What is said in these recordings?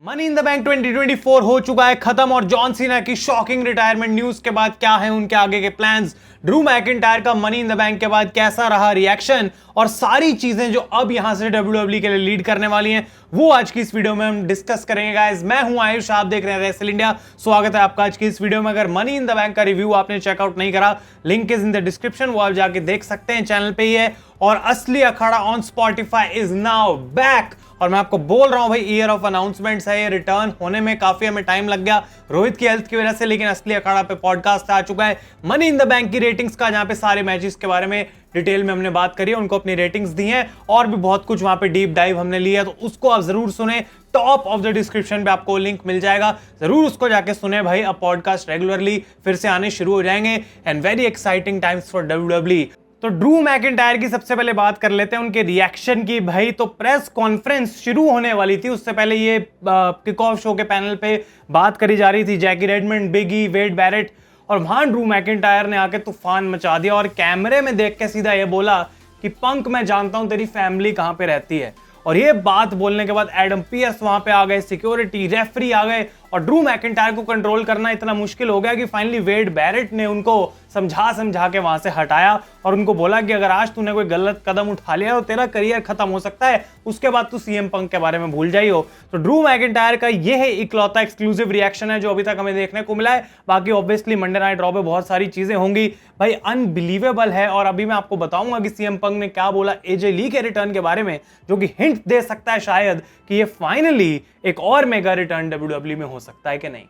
Money in the bank 2024 हो चुका है खत्म और जॉन सीना की शॉकिंग रिटायरमेंट न्यूज के बाद क्या है उनके आगे के प्लान्स, ड्रू मैकिंटायर का मनी इन द बैंक के बाद कैसा रहा रिएक्शन और सारी चीजें जो अब यहां से डब्ल्यूडब्ल्यूई के लिए लीड करने वाली हैं वो आज की इस वीडियो में हम डिस्कस करेंगे गाइस। मैं हूं आयुष, आप देख रहे हैं रेसल इंडिया। स्वागत है आपका आज की इस वीडियो में। अगर मनी इन द बैंक का रिव्यू आपने चेकआउट नहीं करा, link is in the description, वो आप जाके देख सकते हैं, चैनल पे ही है। और Asli Akhada on Spotify is now back. और मैं आपको बोल रहा हूं भाई, ईयर ऑफ अनाउंसमेंट्स है, ये रिटर्न होने में काफी हमें टाइम लग गया रोहित की हेल्थ की वजह से, लेकिन असली अखाड़ा पे पॉडकास्ट आ चुका है मनी इन द बैंक की रेटिंग्स का, जहां पे सारे मैचेस के बारे में डिटेल में हमने बात करी है, उनको अपनी रेटिंग्स दी हैं और भी बहुत कुछ वहां पे डीप डाइव हमने लिया, तो उसको आप जरूर सुने। टॉप ऑफ द डिस्क्रिप्शन पे आपको लिंक मिल जाएगा, जरूर उसको जाके सुने भाई। अब पॉडकास्ट रेगुलरली फिर से आने शुरू हो जाएंगे and very exciting times for WWE. तो ड्रू मैकिंटायर की सबसे पहले बात कर लेते हैं उनके रिएक्शन की। भाई तो प्रेस कॉन्फ्रेंस शुरू होने वाली थी, उससे पहले ये किक ऑफ शो के पैनल पे बात करी जा रही थी, जैकी रेडमंड, बिग ई, वेड बैरेट, और वहां ड्रू मैकिंटायर ने आके तूफान मचा दिया और कैमरे में देख के सीधा ये बोला कि पंक, मैं जानता हूं तेरी फैमिली कहां पे रहती है। और ये बात बोलने के बाद एडम पियर्स वहां पे आ गए, सिक्योरिटी, रेफरी आ गए और ड्रू मैकिंटायर को कंट्रोल करना इतना मुश्किल हो गया कि फाइनली वेड बैरेट ने उनको समझा के वहां से हटाया और उनको बोला कि अगर आज तूने कोई गलत कदम उठा लिया तो तेरा करियर खत्म हो सकता है, उसके बाद तू सीएम पंक के बारे में भूल जाइयो। तो ड्रू मैकिंटायर का यह इकलौता एक्सक्लूसिव रिएक्शन है जो अभी तक हमें देखने को मिला है। बाकी ऑब्वियसली मंडे नाइट रॉ पे बहुत सारी चीजें होंगी भाई, अनबिलीवेबल है। और अभी मैं आपको बताऊंगा कि सीएम पंक ने क्या बोला एजे ली के रिटर्न के बारे में, जो कि हिंट दे सकता है शायद कि ये फाइनली एक और मेगा रिटर्न डब्ल्यूडब्ल्यूई में हो सकता है कि नहीं।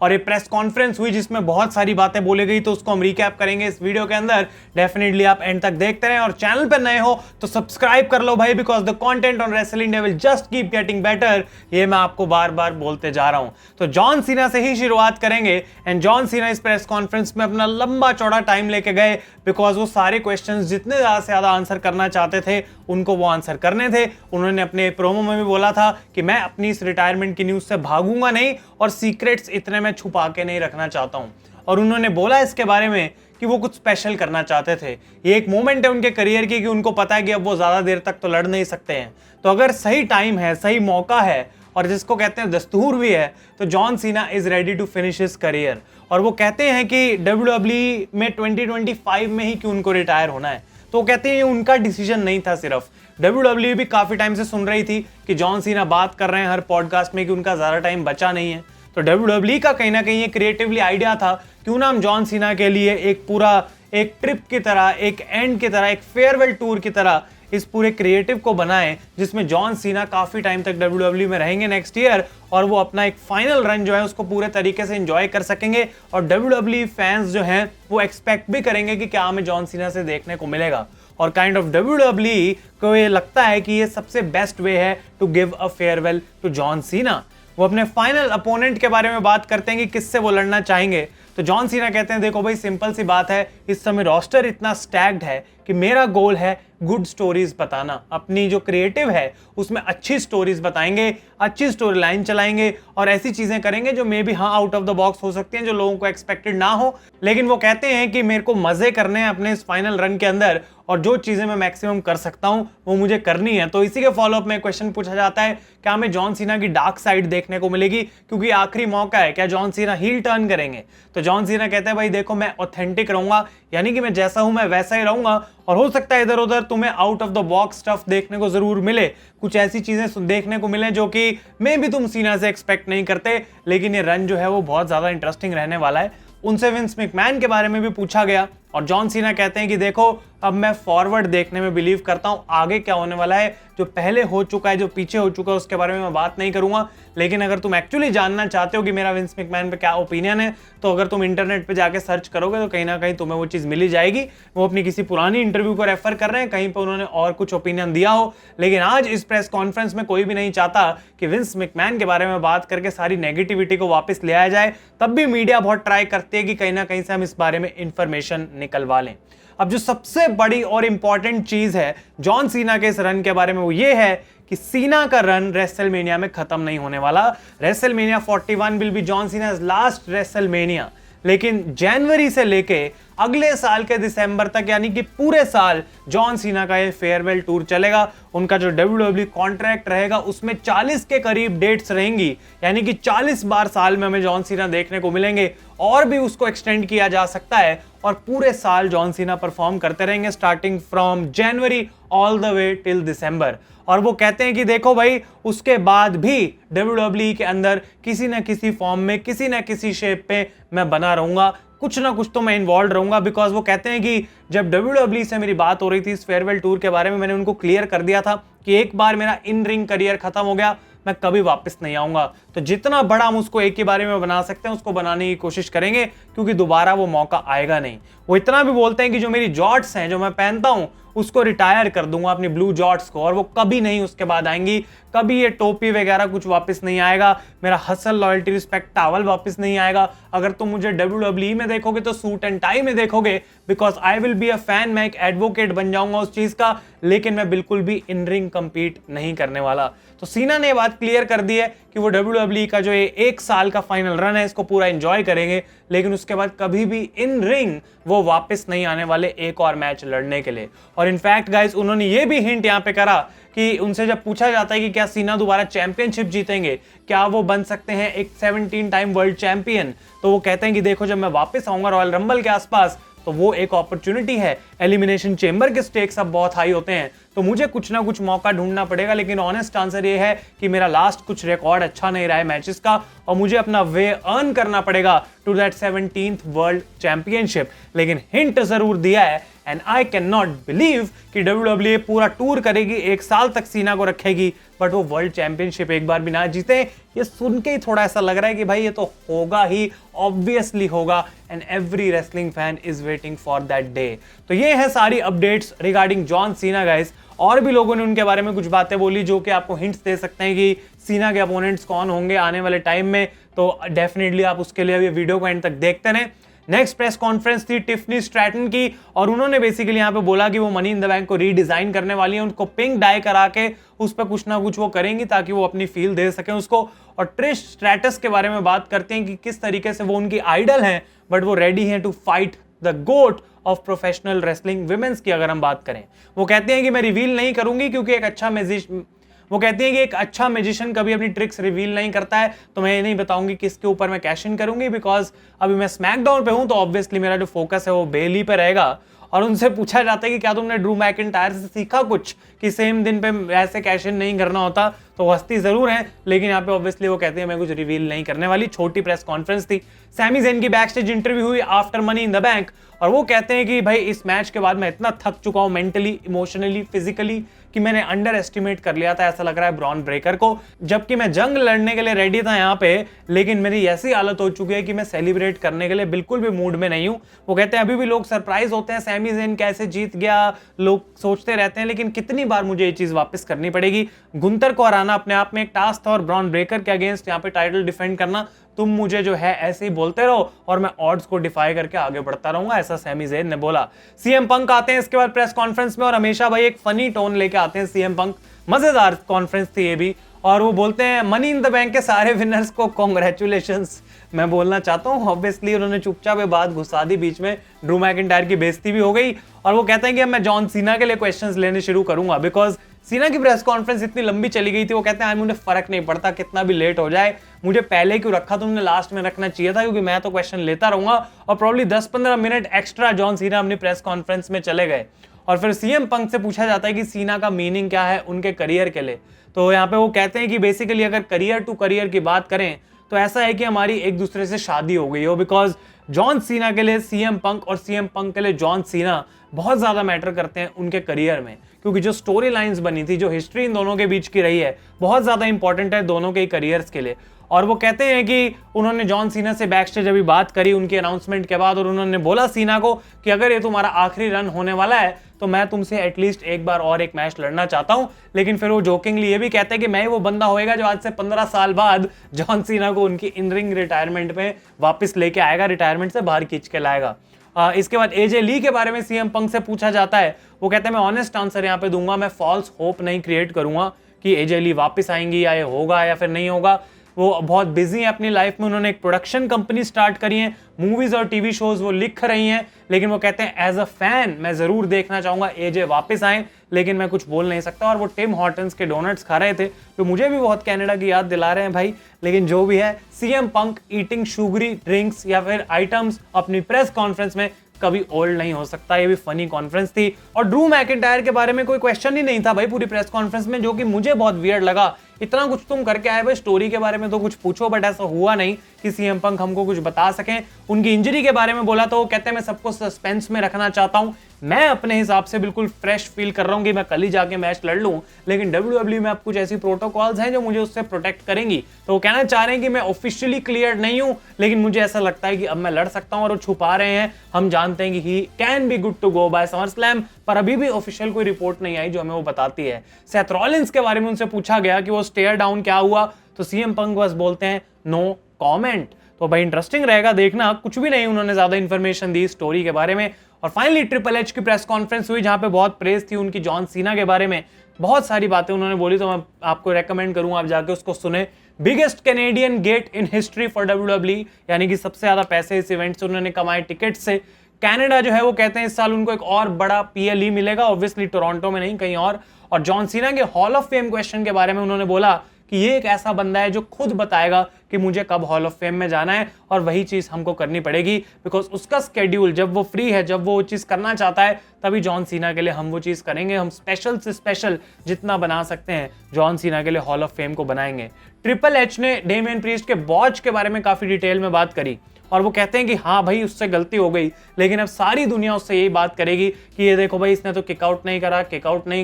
और ये प्रेस कॉन्फ्रेंस हुई जिसमें बहुत सारी बातें बोली गई, तो उसको हम रिकैप करेंगे इस वीडियो के अंदर। डेफिनेटली आप एंड तक देखते रहें और चैनल पर नए हो तो सब्सक्राइब कर लो भाई, because the content on wrestle India will just keep getting better. ये मैं आपको बार बार बोलते जा रहा हूं। तो जॉन सीना से ही शुरुआत करेंगे एंड जॉन सीना इस प्रेस कॉन्फ्रेंस में अपना लंबा चौड़ा टाइम लेके गए, बिकॉज वो सारे क्वेश्चंस जितने ज्यादा से ज्यादा आंसर करना चाहते थे उनको वो आंसर करने थे। उन्होंने अपने प्रोमो में भी बोला था कि मैं अपनी इस रिटायरमेंट की न्यूज से भागूंगा नहीं और सीक्रेट्स इतने मैं छुपा के नहीं रखना चाहता हूं। और उन्होंने बोला इसके बारे में कि वो कुछ स्पेशल करना चाहते थे। ये एक मोमेंट है उनके करियर की कि उनको पता है कि अब वो ज्यादा देर तक तो लड़ नहीं सकते हैं, तो अगर सही टाइम है, सही मौका है और जिसको कहते हैं दस्तूर भी है, तो John Cena is ready to finish his career. और वो कहते हैं कि डब्ल्यूडब्ल्यूई में 2025 में ही क्यों उनको रिटायर होना है, तो वो कहते हैं ये उनका डिसीजन नहीं था सिर्फ। डब्ल्यूडब्ल्यूई भी काफी टाइम से सुन रही थी कि जॉन सीना बात कर रहे हैं हर पॉडकास्ट में कि उनका ज्यादा टाइम बचा नहीं है, तो डब्ल्यूडब्ल्यूई का कहीं ना कहीं ये क्रिएटिवली आइडिया था क्यों ना हम जॉन सीना के लिए एक पूरा एक ट्रिप की तरह, एक एंड की तरह, एक फेयरवेल टूर की तरह इस पूरे क्रिएटिव को बनाएं, जिसमें जॉन सीना काफी टाइम तक डब्ल्यूडब्ल्यूई में रहेंगे नेक्स्ट ईयर और वो अपना एक फाइनल रन जो है उसको पूरे तरीके से एंजॉय कर सकेंगे। और डब्ल्यूडब्ल्यूई फैंस जो हैं वो एक्सपेक्ट भी करेंगे कि क्या हमें जॉन सीना से देखने को मिलेगा। और काइंड ऑफ डब्ल्यूडब्ल्यूई को ये लगता है कि ये सबसे बेस्ट वे है to give a farewell to John Cena. वो अपने फाइनल अपोनेंट के बारे में बात करते हैं कि किससे वो लड़ना चाहेंगे, तो जॉन सीना कहते हैं देखो भाई, सिंपल सी बात है, इस समय रोस्टर इतना स्टैक्ड है कि मेरा गोल है गुड स्टोरीज बताना। अपनी जो क्रिएटिव है उसमें अच्छी स्टोरीज बताएंगे, अच्छी स्टोरी लाइन चलाएंगे और ऐसी चीजें करेंगे जो मे बी हाँ आउट ऑफ द बॉक्स हो सकती हैं, जो लोगों को एक्सपेक्टेड ना हो, लेकिन वो कहते हैं कि मेरे को मजे करने हैं अपने इस फाइनल रन के अंदर और जो चीजें मैं मैक्सिमम कर सकता हूं वो मुझे करनी है। तो इसी के फॉलोअप में क्वेश्चन पूछा जाता है क्या हमें जॉन सीना की डार्क साइड देखने को मिलेगी, क्योंकि आखिरी मौका है, क्या जॉन सीना हील टर्न करेंगे। तो जॉन सीना कहते हैं भाई देखो, मैं ऑथेंटिक रहूंगा, यानी कि मैं जैसा हूं मैं वैसा ही रहूंगा और हो सकता है इधर उधर तुम्हें out of the box stuff देखने को जरूर मिले, कुछ ऐसी चीजें देखने को मिले जो कि मे भी तुम सीना से एक्सपेक्ट नहीं करते, लेकिन ये रन जो है वो बहुत ज्यादा इंटरेस्टिंग रहने वाला है। उनसे विंस मैकमैन के बारे में भी पूछा गया और जॉन सीना कहते हैं कि देखो, अब मैं फॉरवर्ड देखने में बिलीव करता हूं, आगे क्या होने वाला है, जो पहले हो चुका है, जो पीछे हो चुका है, उसके बारे में मैं बात नहीं करूंगा, लेकिन अगर तुम एक्चुअली जानना चाहते हो कि मेरा विंस मैकमैन पे क्या ओपिनियन है, तो अगर तुम इंटरनेट पे जाके सर्च करोगे तो कहीं ना कहीं तुम्हें वो चीज मिली जाएगी। वो अपनी किसी पुरानी इंटरव्यू को रेफर कर रहे हैं, कहीं पर उन्होंने और कुछ ओपिनियन दिया हो, लेकिन आज इस प्रेस कॉन्फ्रेंस में कोई भी नहीं चाहता कि विंस मैकमैन के बारे में बात करके सारी नेगेटिविटी को वापस ले आया जाए। तब भी मीडिया बहुत ट्राई करती है कि कहीं ना कहीं से हम इस बारे में इंफॉर्मेशन निकलवा लें। अब जो सबसे बड़ी और इंपॉर्टेंट चीज है जॉन सीना के इस रन के बारे में, वो ये है कि सीना का रन रेसलमेनिया में खत्म नहीं होने वाला। WrestleMania 41 will be John Cena's last WrestleMania. लेकिन जनवरी से लेके अगले साल के दिसंबर तक यानी कि पूरे साल जॉन सीना का ये फेयरवेल टूर चलेगा। उनका जो WWE कॉन्ट्रैक्ट रहेगा उसमें 40 के करीब डेट्स रहेंगी, यानी कि 40 बार साल में हमें जॉन सीना देखने को मिलेंगे और भी उसको एक्सटेंड किया जा सकता है और पूरे साल जॉन सीना परफॉर्म करते रहेंगे starting from January all the way till दिसंबर। और वो कहते हैं कि देखो भाई उसके बाद भी WWE के अंदर किसी ना किसी फॉर्म में किसी ना किसी शेप पे मैं बना रहूंगा, कुछ ना कुछ तो मैं इन्वॉल्व रहूंगा। बिकॉज वो कहते हैं कि जब WWE से मेरी बात हो रही थी इस फेयरवेल टूर के बारे में, मैंने उनको क्लियर कर दिया था कि एक बार मेरा इन रिंग करियर खत्म हो गया मैं कभी वापस नहीं आऊंगा। तो जितना बड़ा हम उसको एक ही बारे में बना सकते हैं उसको बनाने की कोशिश करेंगे, क्योंकि दोबारा वो मौका आएगा नहीं। वो इतना भी बोलते हैं कि जो मेरी जॉर्ट्स हैं जो मैं पहनता हूं उसको रिटायर कर दूंगा, अपनी ब्लू जॉर्ट्स को, और वो कभी नहीं उसके बाद आएंगी। कभी ये टोपी वगैरह कुछ वापस नहीं आएगा, मेरा हसल लॉयल्टी रिस्पेक्ट टावल वापस नहीं आएगा। अगर तुम मुझे WWE में देखोगे तो सूट एंड टाई में देखोगे, because I will be a fan, मैं एक एडवोकेट बन जाऊंगा उस चीज का, लेकिन मैं बिल्कुल भी इन रिंग कंपीट नहीं करने वाला। तो सीना ने बात क्लियर कर दी है कि वो WWE का जो ये एक साल का फाइनल रन है इसको पूरा एंजॉय करेंगे, लेकिन उसके बाद कभी भी इन रिंग वो वापस नहीं आने वाले एक और मैच लड़ने के लिए। और इनफैक्ट गाइस उन्होंने ये भी हिंट यहाँ पे करा कि उनसे जब पूछा जाता है कि क्या सीना दोबारा चैंपियनशिप जीतेंगे, क्या वो बन सकते हैं एक 17 टाइम वर्ल्ड चैंपियन, तो वो कहते हैं कि देखो जब मैं वापस आऊंगा रॉयल रंबल के आसपास तो वो एक अपॉर्चुनिटी है। एलिमिनेशन चेंबर के स्टेक्स अब बहुत हाई होते हैं तो मुझे कुछ ना कुछ मौका ढूंढना पड़ेगा, लेकिन ऑनेस्ट आंसर ये है कि मेरा लास्ट कुछ रिकॉर्ड अच्छा नहीं रहा है मैचेस का और मुझे अपना वे अर्न करना पड़ेगा to that 17th world championship. लेकिन हिंट जरूर दिया है and I can not believe कि WWE पूरा टूर करेगी, एक साल तक सीना को रखेगी, बट वो वर्ल्ड चैंपियनशिप एक बार भी ना जीते। ये सुन के ही थोड़ा ऐसा लग रहा है कि भाई ये तो होगा ही, ऑब्वियसली होगा, and every wrestling fan is waiting for that day. तो ये है सारी updates regarding John Cena guys. और भी लोगों ने उनके बारे में कुछ बातें बोली जो कि आपको हिंट्स दे सकते हैं कि सीना के अपोनेंट्स कौन होंगे आने वाले टाइम में, तो डेफिनेटली आप उसके लिए वीडियो को एंड तक देखते रहें। नेक्स्ट प्रेस कॉन्फ्रेंस थी टिफनी स्ट्रैटन की और उन्होंने बेसिकली यहाँ पे बोला कि वो मनी इन द बैंक को रीडिजाइन करने वाली है, उनको पिंक डाई करा के उस पर कुछ ना कुछ वो करेंगी ताकि वो अपनी फील दे सकें उसको। और ट्रिश स्ट्रैटस के बारे में बात करते हैं कि किस तरीके से वो उनकी आइडल हैं बट वो रेडी हैं to fight the goat of professional wrestling women's की अगर हम बात करें। वो कहते हैं कि मैं रिवील नहीं करूंगी क्योंकि वो कहती है कि एक अच्छा मैजिशियन कभी अपनी ट्रिक्स रिवील नहीं करता है, तो मैं ये नहीं बताऊंगी किसके ऊपर मैं कैश इन करूंगी, बिकॉज अभी मैं स्मैकडाउन पे हूं तो ऑब्वियसली मेरा जो फोकस है वो बेली पे रहेगा। और उनसे पूछा जाता है कि क्या तुमने ड्रू मैकिंटायर से सीखा कुछ कि सेम दिन पे ऐसे कैश इन नहीं करना होता, तो हंसती जरूर है, लेकिन यहाँ पे ऑब्वियसली वो कहते हैं मैं कुछ रिवील नहीं करने वाली। छोटी प्रेस कॉन्फ्रेंस थी। सैमी ज़ेन की बैक स्टेज इंटरव्यू हुई after money in the bank और वो कहते हैं कि भाई इस मैच के बाद मैं इतना थक चुका हूं मेंटली, इमोशनली, फिजिकली कि मैंने अंडर एस्टिमेट कर लिया था, ऐसा लग रहा है ब्रॉन ब्रेकर को, जबकि मैं जंग लड़ने के लिए रेडी था यहाँ पे, लेकिन मेरी ऐसी हालत हो चुकी है कि मैं सेलिब्रेट करने के लिए बिल्कुल भी मूड में नहीं हूँ। वो कहते हैं अभी भी लोग सरप्राइज होते हैं सैमी ज़ेन कैसे जीत गया, लोग सोचते रहते हैं, लेकिन कितनी बार मुझे ये चीज वापस करनी पड़ेगी। गुंतर को हराना अपने आप में एक टास्क था और ब्रॉन ब्रेकर के अगेंस्ट यहाँ पे टाइटल डिफेंड करना, तुम मुझे जो है ऐसे ही बोलते रहो और मैं ऑड्स को डिफाई करके आगे बढ़ता रहूंगा, ऐसा सैमी ज़ेन ने बोला। सीएम पंक आते हैं इसके बाद प्रेस कॉन्फ्रेंस में और हमेशा भाई एक फनी टोन लेके आते हैं सीएम पंक, मजेदार कॉन्फ्रेंस थी ये भी, और वो बोलते हैं मनी इन द बैंक के सारे विनर्स को कॉन्ग्रेचुलेशंस। मैं बोलना चाहता हूँ ऑब्वियसली उन्होंने चुपचाप बात घुसा दी बीच में, ड्रू मैकिंटायर की बेइज्जती भी हो गई और वो कहते हैं कि अब मैं जॉन सीना के लिए क्वेश्चंस लेने शुरू करूंगा, बिकॉज सीना की प्रेस कॉन्फ्रेंस इतनी लंबी चली गई थी। वो कहते हैं मुझे फर्क नहीं पड़ता कितना भी लेट हो जाए, मुझे पहले क्यों रखा, तुमने लास्ट में रखना चाहिए था, क्योंकि मैं तो क्वेश्चन लेता रहूंगा। और probably 10-15 minute extra John Cena अपनी प्रेस कॉन्फ्रेंस में चले गए। और फिर सीएम पंक से पूछा जाता है कि सीना का मीनिंग क्या है उनके करियर के लिए, तो यहाँ पे वो कहते हैं कि बेसिकली अगर करियर टू करियर की बात करें तो ऐसा है कि हमारी एक दूसरे से शादी हो गई हो, बिकॉज जॉन सीना के लिए सीएम पंक और सीएम पंक के लिए जॉन सीना बहुत ज्यादा मैटर करते हैं उनके करियर में, क्योंकि जो स्टोरी लाइंस बनी थी, जो हिस्ट्री इन दोनों के बीच की रही है, बहुत ज्यादा इंपॉर्टेंट है दोनों के करियर्स के लिए। और वो कहते हैं कि उन्होंने जॉन सीना से बैक स्टेज अभी बात करी उनकी अनाउंसमेंट के बाद और उन्होंने बोला सीना को कि अगर ये तुम्हारा आखिरी रन होने वाला है तो मैं तुमसे एटलीस्ट एक बार और एक मैच लड़ना चाहता हूं। लेकिन फिर वो जोकिंगली ये भी कहते हैं कि मैं वो बंदा होएगा जो आज से 15 साल बाद जॉन सीना को उनकी इन रिंग रिटायरमेंट में वापस लेके आएगा, रिटायरमेंट से बाहर खींच के लाएगा। इसके बाद एजे ली के बारे में सीएम पंक से पूछा जाता है, वो कहते हैं मैं ऑनेस्ट आंसर यहाँ पे दूंगा, मैं फॉल्स होप नहीं क्रिएट करूंगा कि एजे ली वापस आएंगी या ये होगा या फिर नहीं होगा। वो बहुत बिजी हैं अपनी लाइफ में, उन्होंने एक प्रोडक्शन कंपनी स्टार्ट करी है, मूवीज और टीवी शोज वो लिख रही हैं, लेकिन वो कहते हैं एज अ फैन मैं जरूर देखना चाहूंगा एजे वापस आए, लेकिन मैं कुछ बोल नहीं सकता। और वो टिम हॉर्टन्स के डोनट्स खा रहे थे जो मुझे भी बहुत कनाडा की याद दिला रहे हैं भाई। लेकिन जो भी है, CM Punk eating sugary drinks या फिर आइटम्स अपनी प्रेस कॉन्फ्रेंस में कभी ओल्ड नहीं हो सकता। ये भी फनी कॉन्फ्रेंस थी। और ड्रू मैकिंटायर के बारे में कोई क्वेश्चन ही नहीं था भाई पूरी प्रेस कॉन्फ्रेंस में, जो कि मुझे बहुत वियर्ड लगा। इतना कुछ तुम करके आए भाई, स्टोरी के बारे में तो कुछ पूछो, बट ऐसा हुआ नहीं कि सीएम पंक हमको कुछ बता सकें। उनकी इंजरी के बारे में बोला तो वो कहते हैं मैं सबको सस्पेंस में रखना चाहता हूं, मैं अपने हिसाब से बिल्कुल फ्रेश फील कर रहा हूं कि मैं कल ही जाके मैच लड़ लूं, लेकिन डब्ल्यूडब्ल्यू में अब कुछ ऐसी प्रोटोकॉल्स हैं जो मुझे उससे प्रोटेक्ट करेंगी। तो वो कहना चाह रहे हैं कि मैं ऑफिशियली क्लियर नहीं हूं, लेकिन मुझे ऐसा लगता है कि अब मैं लड़ सकता हूं। और वो छुपा रहे हैं, हम जानते हैं कि he can be good to go by SummerSlam, पर अभी भी ऑफिशियल कोई रिपोर्ट नहीं आई जो हमें वो बताती है। सेथ रॉलिंस के बारे में उनसे पूछा गया कि वो स्टेयर डाउन क्या हुआ, तो सीएम पंक बस बोलते हैं नो कमेंट। तो भाई इंटरेस्टिंग रहेगा देखना, कुछ भी नहीं उन्होंने ज्यादा इंफॉर्मेशन दी स्टोरी के बारे में। और फाइनली ट्रिपल एच की प्रेस कॉन्फ्रेंस हुई जहां पे बहुत प्रेज थी उनकी जॉन सीना के बारे में, बहुत सारी बातें उन्होंने बोली, तो मैं आपको रेकमेंड करूंगा आप जाके उसको सुने। Biggest Canadian gate in history for WWE, यानी कि सबसे ज्यादा पैसे इस इवेंट से उन्होंने कमाए टिकट से। कनाडा जो है वो कहते हैं इस साल उनको एक और बड़ा पीएलई मिलेगा, ऑब्वियसली टोरंटो में नहीं कहीं और जॉन सीना के हॉल ऑफ फेम क्वेश्चन के बारे में उन्होंने बोला कि ये एक ऐसा बंदा है जो खुद बताएगा कि मुझे कब हॉल ऑफ फेम में जाना है, और वही चीज हमको करनी पड़ेगी बिकॉज उसका स्केड्यूल जब वो फ्री है, जब वो चीज करना चाहता है, तभी जॉन सीना के लिए हम वो चीज करेंगे। हम स्पेशल से स्पेशल जितना बना सकते हैं जॉन सीना के लिए हॉल ऑफ फेम को बनाएंगे। ट्रिपल एच ने डेमियन प्रीस्ट के बॉच के बारे में काफी डिटेल में बात करी और वो कहते हैं कि हाँ भाई उससे गलती हो गई, लेकिन अब सारी दुनिया उससे यही बात करेगी कि ये देखो भाई इसने तो किकआउट नहीं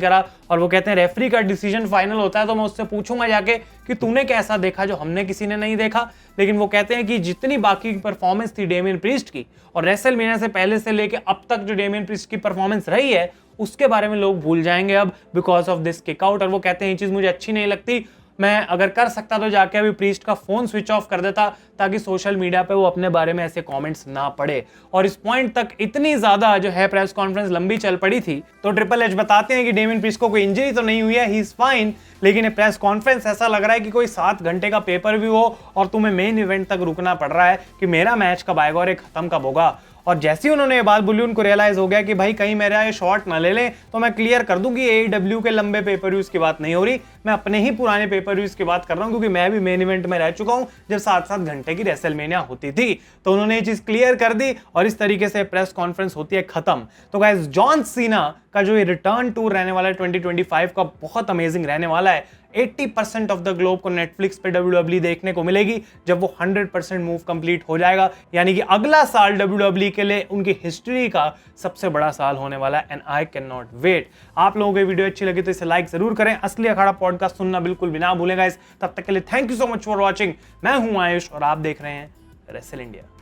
करा। और वो कहते हैं रेफरी का डिसीजन फाइनल होता है तो मैं उससे पूछूंगा जाके कि तूने कैसा देखा जो हमने किसी ने नहीं देखा। लेकिन वो कहते हैं कि जितनी बाकी परफॉर्मेंस थी डेमियन प्रीस्ट की और रेसलमेनिया से पहले से लेके अब तक जो डेमियन प्रीस्ट की परफॉर्मेंस रही है उसके बारे में लोग भूल जाएंगे अब बिकॉज ऑफ दिस किकआउट। और वो कहते हैं ये चीज मुझे अच्छी नहीं लगती, मैं अगर कर सकता तो जाके अभी प्रीस्ट का फोन स्विच ऑफ कर देता ताकि सोशल मीडिया पे वो अपने बारे में ऐसे कमेंट्स ना पड़े। और इस पॉइंट तक इतनी ज्यादा जो है प्रेस कॉन्फ्रेंस लंबी चल पड़ी थी, तो ट्रिपल एच बताते हैं कि डेमियन प्रीस्ट को कोई इंजरी तो नहीं हुई है, ही इज फाइन, लेकिन ये प्रेस कॉन्फ्रेंस ऐसा लग रहा है कि कोई 7 घंटे का पेपर व्यू हो और तुम्हें मेन इवेंट तक रुकना पड़ रहा है कि मेरा मैच कब आएगा और ये खत्म कब होगा। और जैसे ही उन्होंने ये बात बोली उनको रियलाइज हो गया कि भाई कहीं मेरा ये शॉट ना ले लें, तो मैं क्लियर कर दूं कि एईडब्ल्यू के लंबे पेपर व्यूज की बात नहीं हो रही, मैं अपने ही पुराने पेपर व्यूज की बात कर रहा हूं, क्योंकि मैं भी मेन इवेंट में रह चुका हूं जब 7-7 घंटे की रेसलमेनिया होती थी। तो उन्होंने ये चीज क्लियर कर दी और इस तरीके से प्रेस कॉन्फ्रेंस होती है खत्म। तो गाइस जॉन सीना का जो ये रिटर्न टूर रहने वाला है 2025 का बहुत अमेजिंग रहने वाला है। 80% ऑफ द ग्लोब को नेटफ्लिक्स पे डब्ल्यूडब्ल्यू देखने को मिलेगी जब वो 100% मूव कंप्लीट हो जाएगा, यानी कि अगला साल डब्ल्यूडब्ल्यू के लिए उनकी हिस्ट्री का सबसे बड़ा साल होने वाला है and I can not wait. आप लोगों को वीडियो अच्छी लगी तो इसे लाइक जरूर करें, असली अखाड़ा पॉडकास्ट सुनना बिल्कुल भी ना भूलेगा। तब तक के लिए thank you so much for watching. मैं हूं आयुष और आप देख रहे हैं रेसल इंडिया।